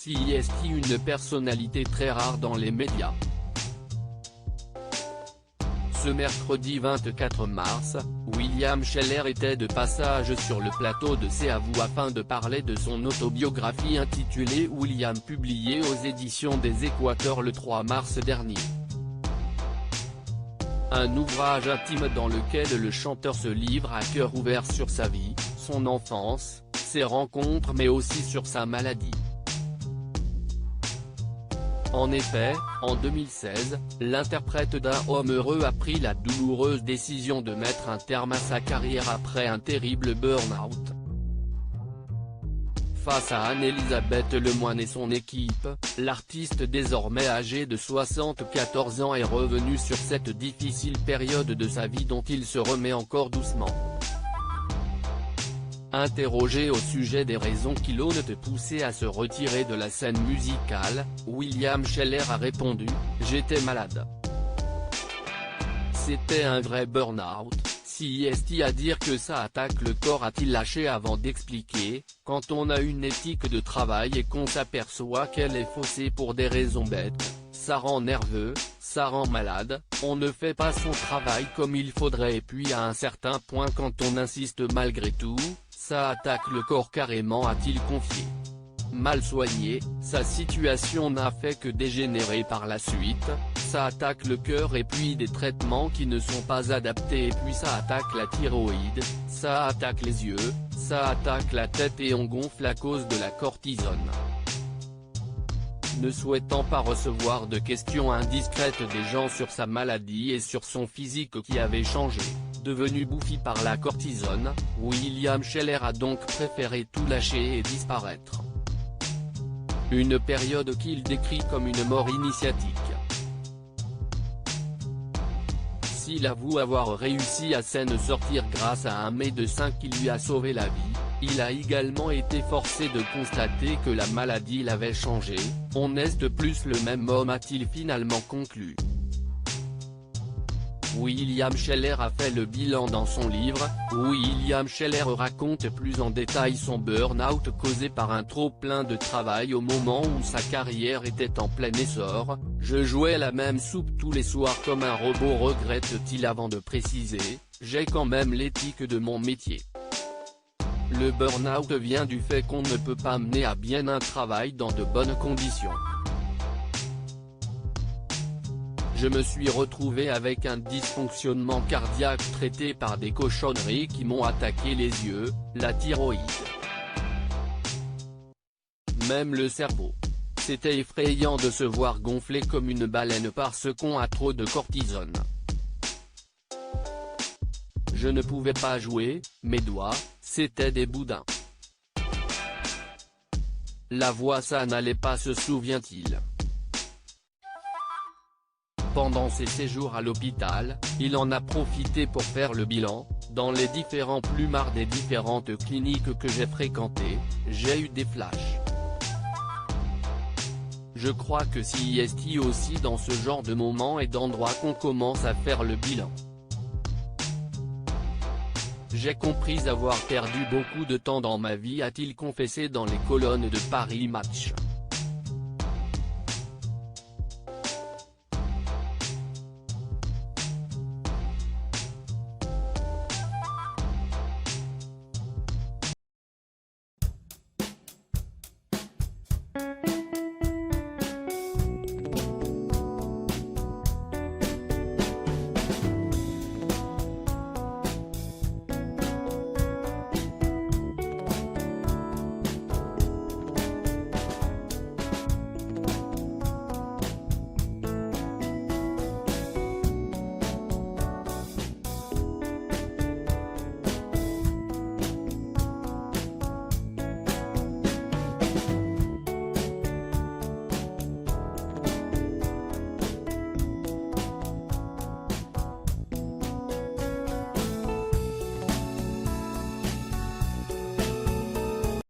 CIST, une personnalité très rare dans les médias. Ce mercredi 24 mars, William Scheller était de passage sur le plateau de C'est à vous afin de parler de son autobiographie intitulée William, publiée aux éditions des Équateurs le 3 mars dernier. Un ouvrage intime dans lequel le chanteur se livre à cœur ouvert sur sa vie, son enfance, ses rencontres mais aussi sur sa maladie. En effet, en 2016, l'interprète d'un homme heureux a pris la douloureuse décision de mettre un terme à sa carrière après un terrible burn-out. Face à Anne-Elisabeth Lemoine et son équipe, l'artiste désormais âgé de 74 ans est revenu sur cette difficile période de sa vie dont il se remet encore doucement. Interrogé au sujet des raisons qui l'ont poussé à se retirer de la scène musicale, William Scheller a répondu « J'étais malade. C'était un vrai burn-out, CIST à dire que ça attaque le corps », a-t-il lâché avant d'expliquer « Quand on a une éthique de travail et qu'on s'aperçoit qu'elle est faussée pour des raisons bêtes, ça rend nerveux, ça rend malade, on ne fait pas son travail comme il faudrait et puis à un certain point quand on insiste malgré tout, ça attaque le corps carrément », a-t-il confié. Mal soigné, sa situation n'a fait que dégénérer par la suite, ça attaque le cœur et puis des traitements qui ne sont pas adaptés et puis ça attaque la thyroïde, ça attaque les yeux, ça attaque la tête et on gonfle à cause de la cortisone. Ne souhaitant pas recevoir de questions indiscrètes des gens sur sa maladie et sur son physique qui avait changé, devenu bouffi par la cortisone, William Scheller a donc préféré tout lâcher et disparaître. Une période qu'il décrit comme une mort initiatique. S'il avoue avoir réussi à s'en sortir grâce à un médecin qui lui a sauvé la vie, il a également été forcé de constater que la maladie l'avait changé, on n'est plus le même homme, a-t-il finalement conclu. William Scheller a fait le bilan dans son livre. William Scheller raconte plus en détail son burn-out causé par un trop-plein de travail au moment où sa carrière était en plein essor. « Je jouais la même soupe tous les soirs comme un robot », regrette-t-il avant de préciser « J'ai quand même l'éthique de mon métier. Le burn-out vient du fait qu'on ne peut pas mener à bien un travail dans de bonnes conditions. Je me suis retrouvé avec un dysfonctionnement cardiaque traité par des cochonneries qui m'ont attaqué les yeux, la thyroïde. Même le cerveau. C'était effrayant de se voir gonfler comme une baleine parce qu'on a trop de cortisone. Je ne pouvais pas jouer, mes doigts, c'était des boudins. La voix ça n'allait pas, se souvient-il. Pendant ses séjours à l'hôpital, il en a profité pour faire le bilan. Dans les différents plumards des différentes cliniques que j'ai fréquentées, j'ai eu des flashs. Je crois que CIST aussi dans ce genre de moments et d'endroits qu'on commence à faire le bilan. J'ai compris avoir perdu beaucoup de temps dans ma vie, a-t-il confessé dans les colonnes de Paris Match.